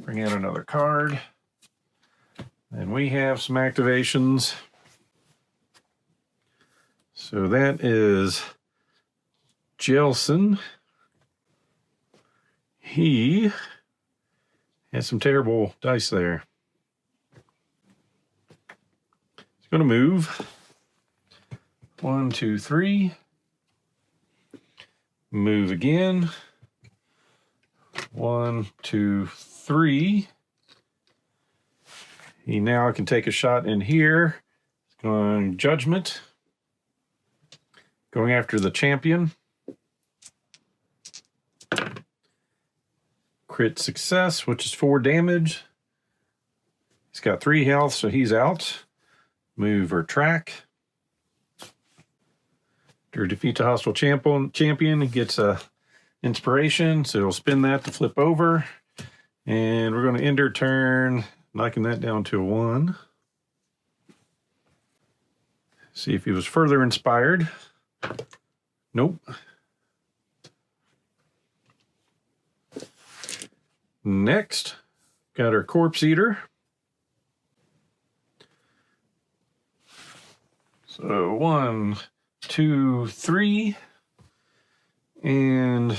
Bring out another card. And we have some activations. So that is Jelson. He has some terrible dice there. He's going to move. 1, 2, 3. Move again. 1, 2, 3. He now can take a shot in here. He's going Judgment. Going after the champion. Crit success, which is 4 damage. He's got 3 health, so he's out. Move or track. After defeat a hostile champion, he gets a inspiration, so he'll spin that to flip over. And we're going to end our turn, knocking that down to a 1. See if he was further inspired. Nope. Next, got our Corpse Eater. So 1, 2, 3, and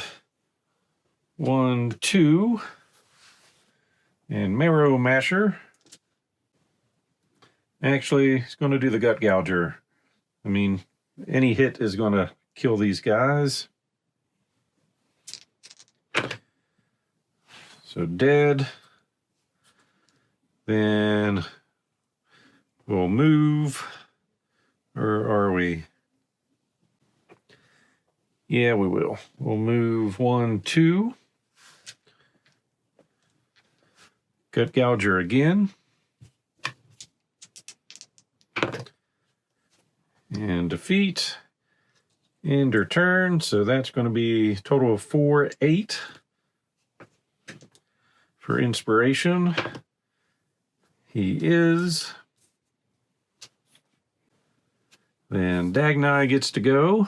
1, 2, and Marrow Masher. Actually, he's going to do the Gut Gouger. I mean, any hit is going to kill these guys. So dead. Then we'll move. Or are we? Yeah, we will. We'll move 1, 2. Gut Gouger again. And defeat. End our turn. So that's going to be a total of 4, 8. For inspiration, he is. Then Dagny gets to go.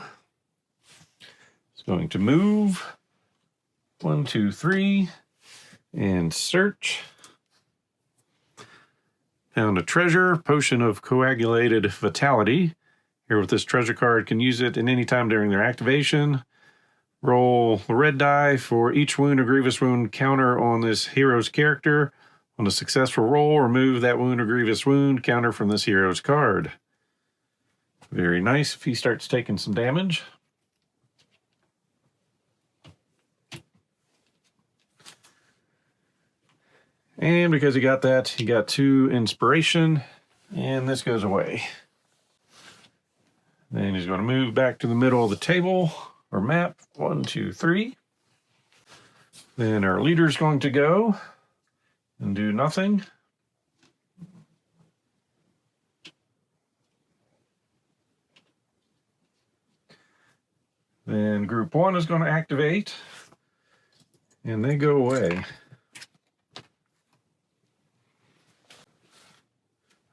He's going to move. 1, 2, 3. And search. Found a treasure, potion of coagulated vitality. Here with this treasure card, can use it at any time during their activation. Roll the red die for each wound or grievous wound counter on this hero's character. On a successful roll, remove that wound or grievous wound counter from this hero's card. Very nice if he starts taking some damage. And because he got that, he got 2 inspiration, and this goes away. Then he's going to move back to the middle of the table or map. 1, 2, 3. Then our leader's going to go and do nothing. Then group 1 is going to activate, and they go away.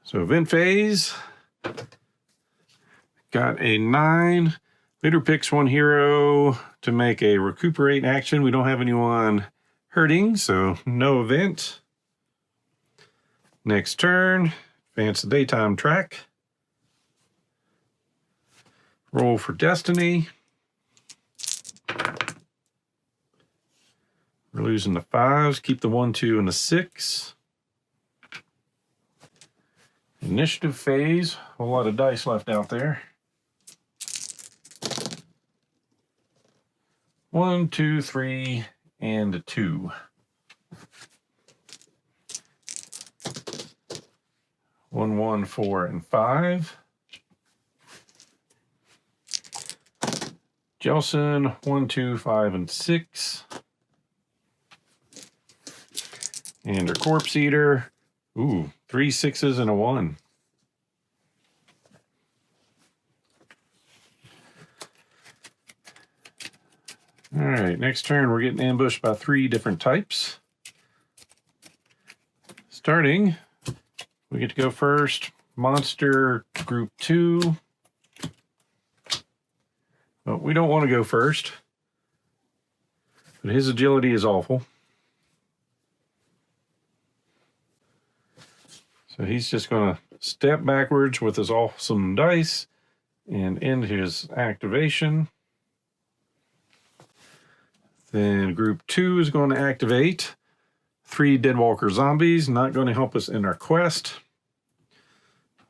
So event phase, got a 9. Leader picks 1 hero to make a recuperate action. We don't have anyone hurting, so no event. Next turn, advance the daytime track. Roll for destiny. We're losing the 5s, keep the 1, 2, and the 6. Initiative phase, a lot of dice left out there. 1, 2, 3, and a 2. 1, 1, 4, and 5. Jelson, 1, 2, 5, and 6. And our corpse eater, 3 6s and a 1. All right, next turn we're getting ambushed by 3 different types. Starting, we get to go first. Monster group 2. Well, we don't want to go first, but his agility is awful. So he's just going to step backwards with his awesome dice and end his activation. Then group 2 is going to activate. 3 Deadwalker zombies, not going to help us in our quest.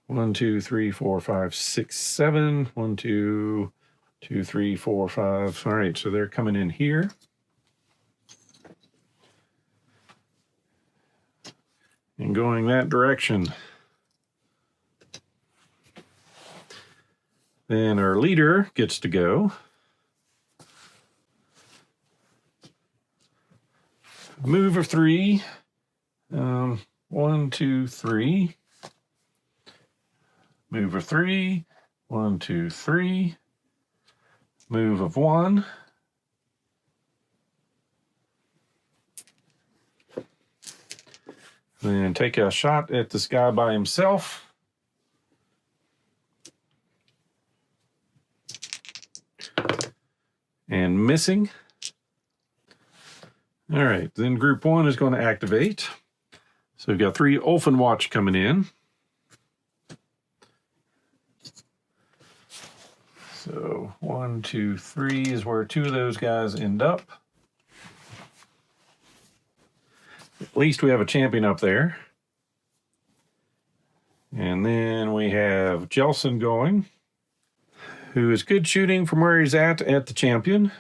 1, 2, 3, 4, 5, 6, 7. 1, 2, 2, 3, 4, 5. All right, so they're coming in here. And going that direction. Then our leader gets to go. Move of 3. 1, 2, 3. Move of 3. 1, 2, 3. Move of 1. Then take a shot at this guy by himself. And missing. All right, then group 1 is going to activate. So we've got 3 Ulfenwatch coming in. So 1, 2, 3 is where 2 of those guys end up. At least we have a champion up there. And then we have Jelson going, who is good shooting from where he's at the champion.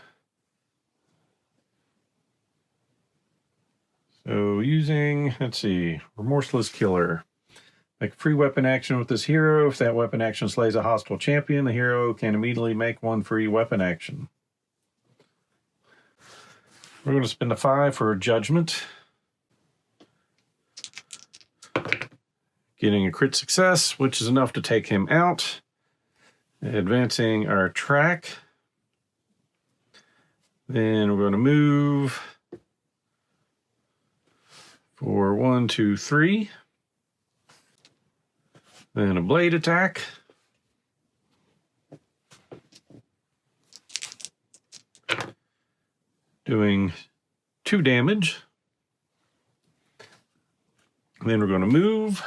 So using, let's see, Remorseless Killer. Make a free weapon action with this hero. If that weapon action slays a hostile champion, the hero can immediately make 1 free weapon action. We're going to spend a 5 for a judgment. Getting a crit success, which is enough to take him out. Advancing our track. Then we're going to move for 1, 2, 3. Then a blade attack. Doing 2 damage. Then we're going to move.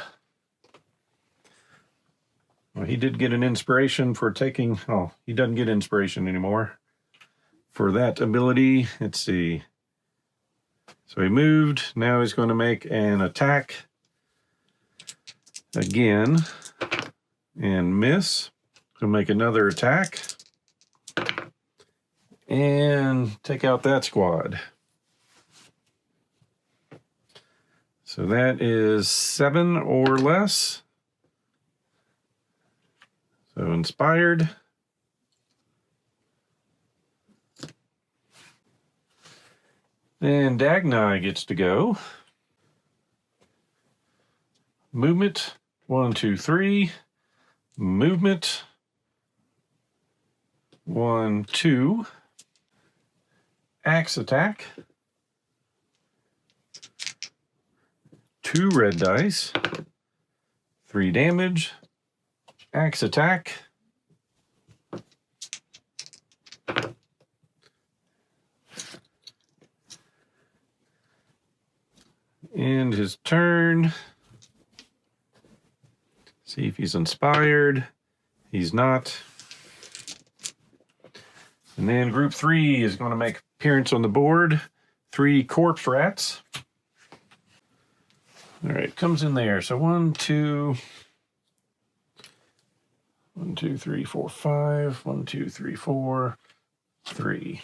Well, he did get an inspiration for taking... Oh, he doesn't get inspiration anymore for that ability. Let's see. So he moved. Now he's going to make an attack again and miss. He'll make another attack and take out that squad. So that is 7 or less. So inspired. Then Dagnai gets to go. Movement, 1, 2, 3. Movement, 1, 2. Axe attack. 2 red dice. 3 damage. Axe attack. End his turn. See if he's inspired. He's not. And then group 3 is going to make appearance on the board. 3 corpse rats. All right, comes in there. So 1, 2, 1, 2, 3, 4, 5. 1, 2, 3, 4, 3.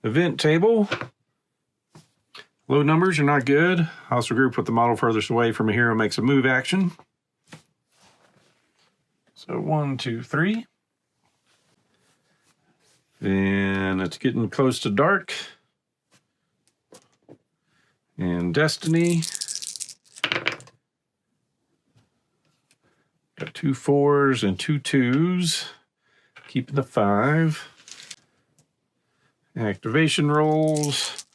Event table. Low numbers are not good. Hostile group with the model furthest away from a hero makes a move action. So 1, 2, 3. Then it's getting close to dark. And Destiny. Got 2 4s and 2 2s. Keeping the 5. Activation rolls.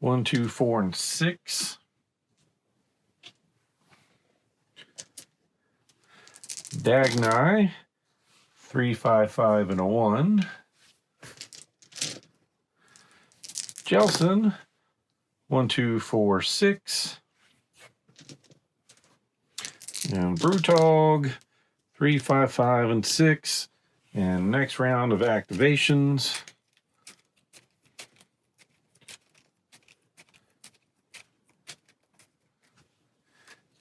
1, 2, 4, and 6. Dagnai. 3, 5, 5, and a 1. Jelson. 1, 2, 4, 6. And Brutog. 3, 5, 5, and 6. And next round of activations.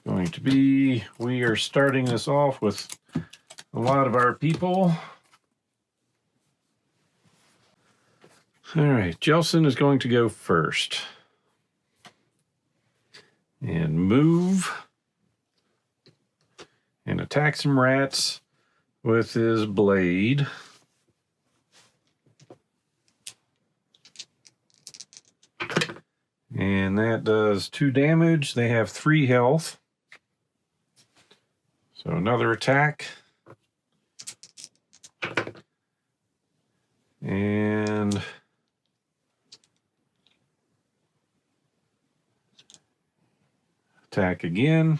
Going to be, we are starting this off with a lot of our people. All right, Jelson is going to go first. And move. And attack some rats with his blade. And that does 2 damage. They have 3 health. So another attack. And attack again.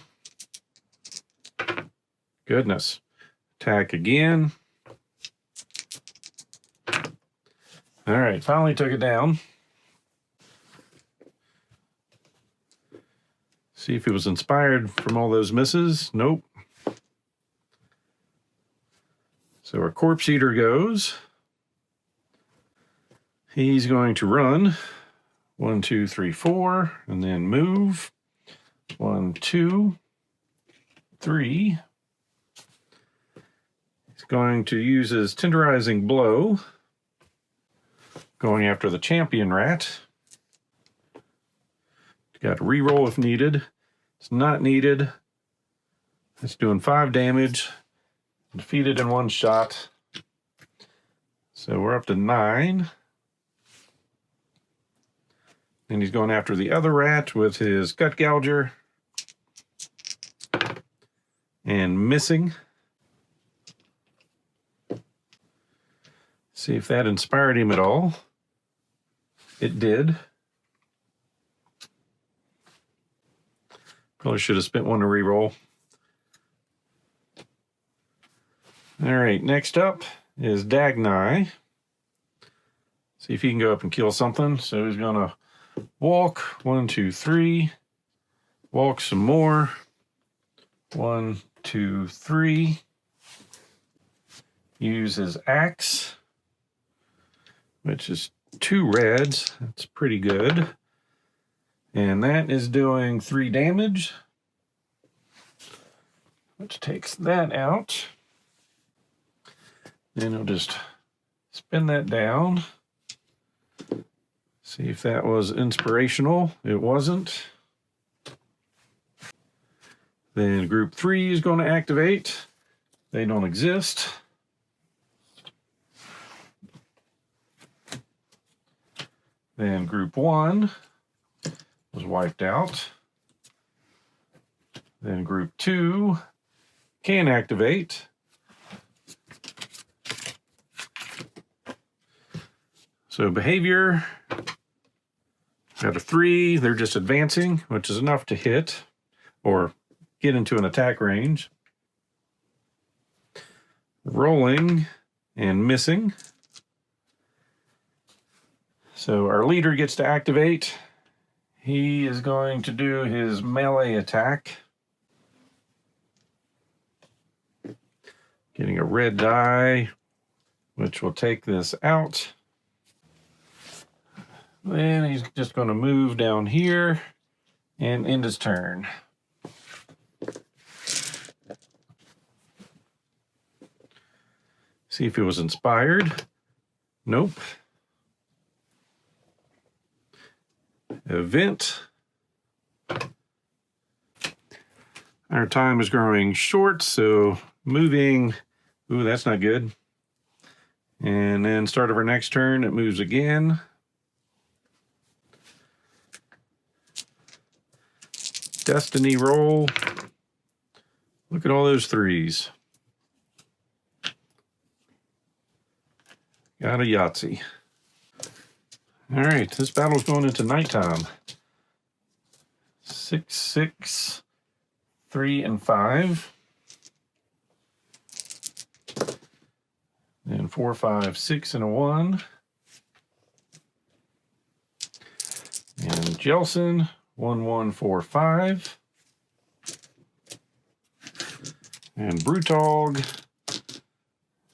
Goodness. Attack again. All right, finally took it down. See if he was inspired from all those misses. Nope. So our Corpse Eater goes. He's going to run 1, 2, 3, 4, and then move 1, 2, 3. He's going to use his Tenderizing Blow, going after the champion rat. Got to reroll if needed. It's not needed. It's doing 5 damage. Defeated in 1 shot. So we're up to 9. And he's going after the other rat with his Gut Gouger. And missing. See if that inspired him at all. It did. Probably should have spent 1 to reroll. All right, next up is Dagnai. See if he can go up and kill something. So he's going to walk 1, 2, 3. Walk some more. 1, 2, 3. Use his axe, which is 2 reds. That's pretty good. And that is doing 3 damage, which takes that out. Then I'll just spin that down. See if that was inspirational. It wasn't. Then group 3 is going to activate. They don't exist. Then group 1 was wiped out. Then group 2 can activate. So behavior, got a 3. They're just advancing, which is enough to hit or get into an attack range. Rolling and missing. So our leader gets to activate. He is going to do his melee attack. Getting a red die, which will take this out. Then he's just going to move down here and end his turn. See if he was inspired. Nope. Event. Our time is growing short, so moving. Ooh, that's not good. And then start of our next turn, it moves again. Destiny roll. Look at all those 3s. Got a Yahtzee. All right, this battle's going into nighttime. 6, 6, 3, and 5. And 4, 5, 6, and a 1. And Jelson, 1, 1, 4, 5. And Brutog,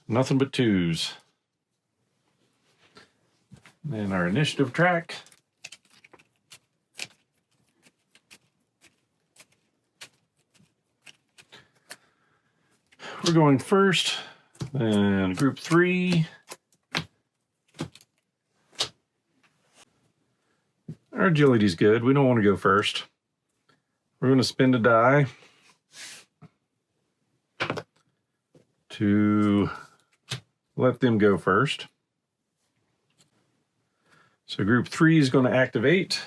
nothing but 2s. And our initiative track. We're going first, then group 3. Our agility's good. We don't want to go first. We're going to spend a die to let them go first. So group 3 is going to activate,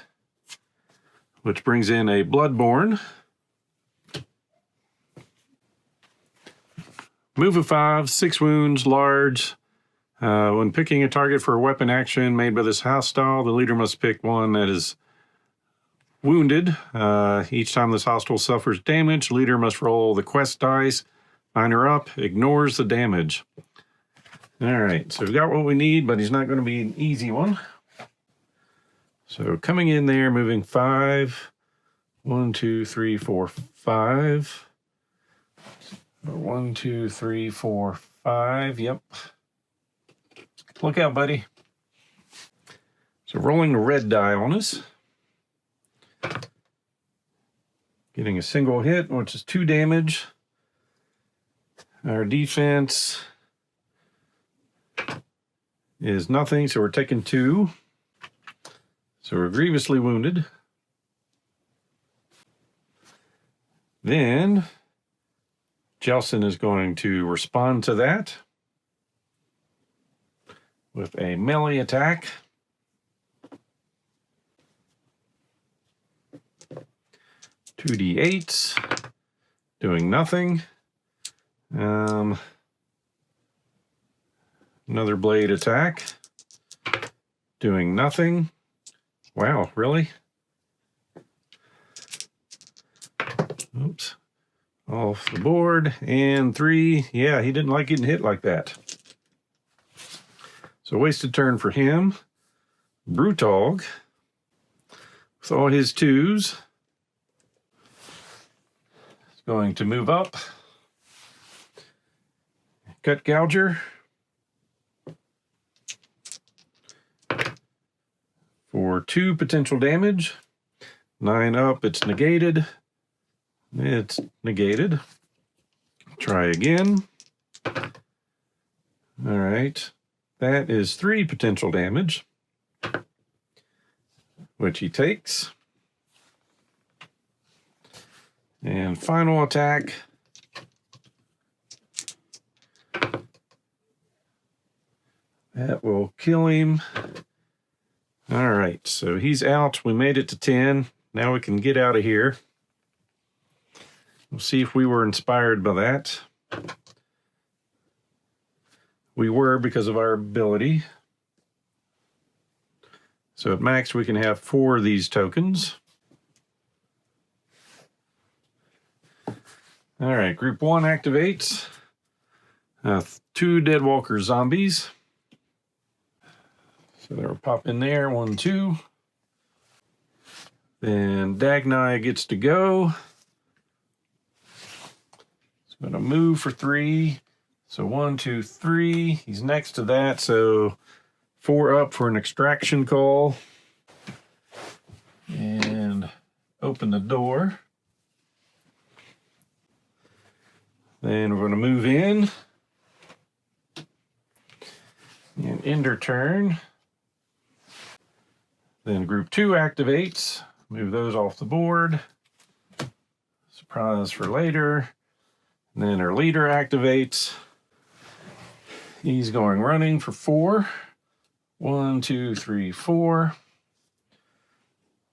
which brings in a Bloodborne. Move of 5, 6 wounds, large. When picking a target for a weapon action made by this hostile, the leader must pick one that is wounded. Each time this hostile suffers damage, the leader must roll the quest dice. 9 or up, ignores the damage. All right, so we've got what we need, but he's not going to be an easy one. So coming in there, moving 5, 1, 2, 3, 4, 5. 1, 2, 3, 4, 5. Yep. Look out, buddy. So rolling the red die on us. Getting a single hit, which is 2 damage. Our defense is nothing, so we're taking 2. So we're grievously wounded. Then Jelson is going to respond to that with a melee attack. 2d8s, doing nothing. Another blade attack, doing nothing. Wow, really? Oops. Off the board. And 3. Yeah, he didn't like getting hit like that. So wasted turn for him. Brutog, with all his 2s, is going to move up. Cut Gouger. For 2 potential damage. 9 up, it's negated. It's negated. Try again. All right. That is 3 potential damage, which he takes. And final attack. That will kill him. All right, so he's out. We made it to 10. Now we can get out of here. We'll see if we were inspired by that. We were because of our ability. So at max, we can have 4 of these tokens. All right, group 1 activates. 2 Deadwalker zombies. So they'll pop in there, 1, 2. Then Dagnai gets to go. It's going to move for 3. So 1, 2, 3. He's next to that, so 4 up for an extraction call. And open the door. Then we're going to move in. And ender turn. Then group 2 activates. Move those off the board. Surprise for later. And then our leader activates. He's going running for 4. 1, 2, 3, 4.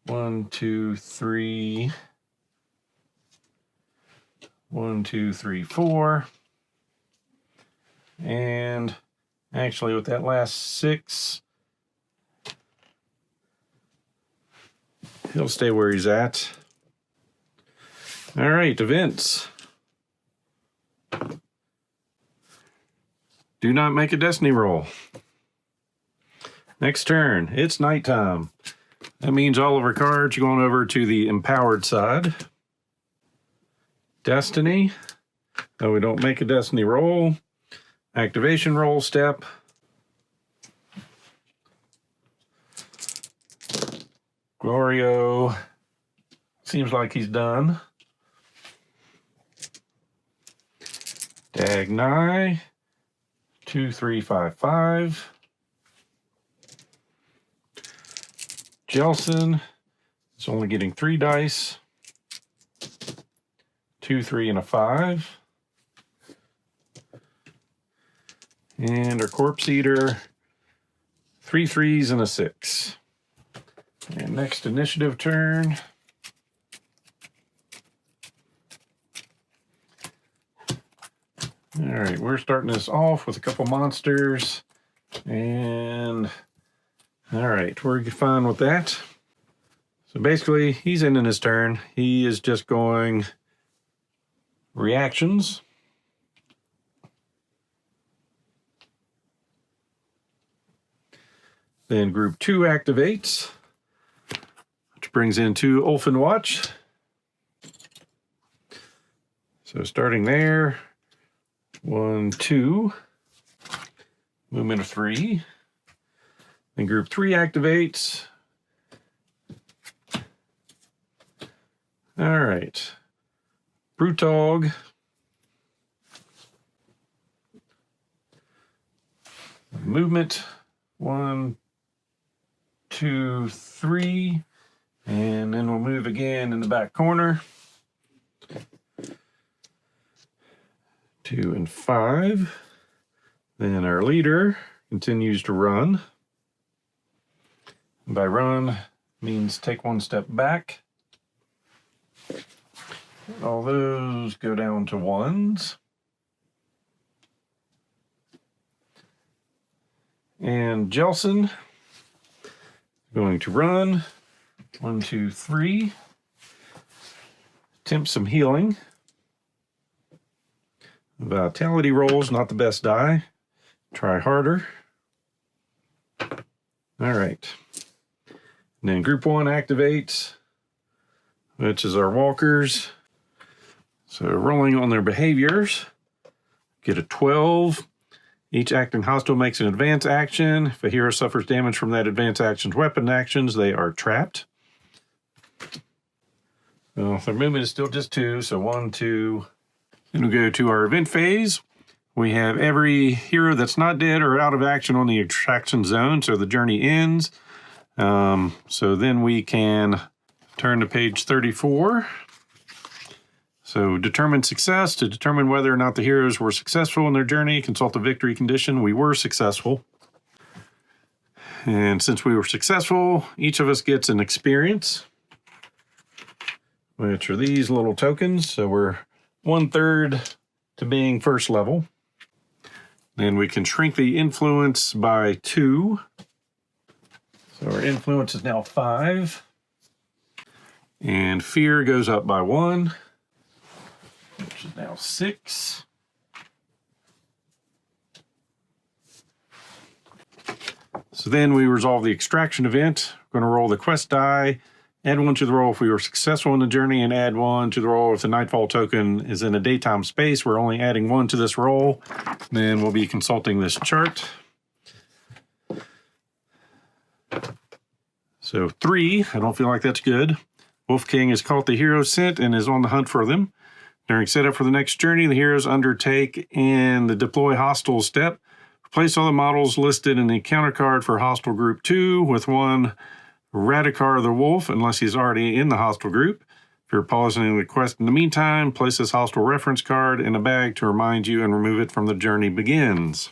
1, 2, 3. 1, 2, 3, 4. And actually with that last 6, he'll stay where he's at. All right, events. Do not make a destiny roll. Next turn, it's nighttime. That means all of our cards are going over to the empowered side. Destiny. No, we don't make a destiny roll. Activation roll step. Glorio. Seems like he's done. Dagnai. 2, 3, 5, 5. Jelson is only getting 3 dice. 2, 3, and a 5. And our Corpse Eater, 3 3s and a 6. And next initiative turn. All right, we're starting this off with a couple monsters. And all right, we're fine with that. So basically, he's ending his turn. He is just going reactions. Then group 2 activates, which brings in 2 Ulfin Watch. So starting there, 1, 2, movement of 3. Then group 3 activates. All right. Brutog. Movement. 1, 2, 3. And then we'll move again in the back corner. 2 and 5. Then our leader continues to run. By run means take 1 step back. All those go down to 1s. And Jelson going to run. 1, 2, 3. Attempt some healing. Vitality rolls, not the best die. Try harder. All right. And then group 1 activates, which is our walkers. So rolling on their behaviors, get a 12. Each acting hostile makes an advance action. If a hero suffers damage from that advance action's weapon actions, they are trapped. Well, their movement is still just 2, so 1, 2. Then we'll go to our event phase. We have every hero that's not dead or out of action on the attraction zone, so the journey ends. So then we can turn to page 34. So determine success. To determine whether or not the heroes were successful in their journey, consult the victory condition. We were successful. And since we were successful, each of us gets an experience, which are these little tokens. So we're 1/3 to being first level. Then we can shrink the influence by 2. So our influence is now 5. And fear goes up by 1, which is now 6. So then we resolve the extraction event. We're going to roll the quest die, add 1 to the roll if we were successful in the journey, and add 1 to the roll if the nightfall token is in a daytime space. We're only adding 1 to this roll. Then we'll be consulting this chart. So 3, I don't feel like that's good. Wolf King has caught the hero's scent and is on the hunt for them. During setup for the next journey, the heroes undertake and the deploy hostile step. Replace all the models listed in the encounter card for hostile group 2 with 1 Radikar the Wolf, unless he's already in the hostile group. If you're pausing the quest in the meantime, place this hostile reference card in a bag to remind you and remove it from the journey begins.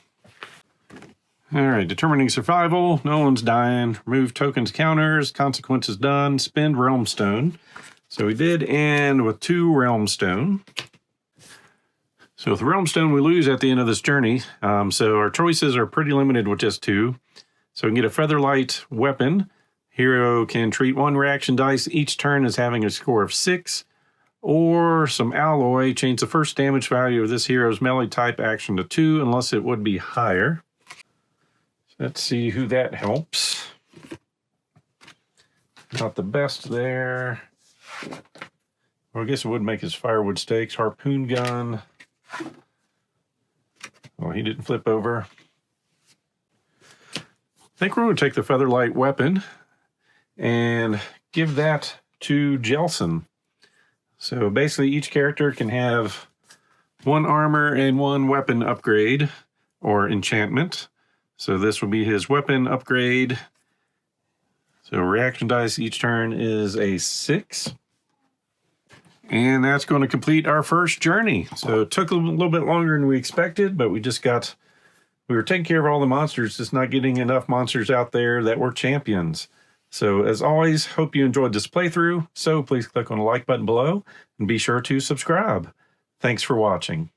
All right, determining survival. No one's dying. Remove tokens counters. Consequences done. Spend Realm Stone. So we did end with 2 Realm Stone. So with Realm Stone, we lose at the end of this journey. So our choices are pretty limited with just 2. So we can get a Featherlight weapon. Hero can treat 1 reaction dice each turn as having a score of 6. Or some alloy. Change the first damage value of this hero's melee type action to 2 unless it would be higher. Let's see who that helps. Not the best there. Well, I guess it would make his firewood stakes. Harpoon gun. Well, he didn't flip over. I think we're going to take the Featherlight weapon and give that to Jelson. So basically each character can have 1 armor and 1 weapon upgrade or enchantment. So this will be his weapon upgrade. So reaction dice each turn is a 6. And that's going to complete our first journey. So it took a little bit longer than we expected, but we were taking care of all the monsters, just not getting enough monsters out there that were champions. So as always, hope you enjoyed this playthrough. So please click on the like button below and be sure to subscribe. Thanks for watching.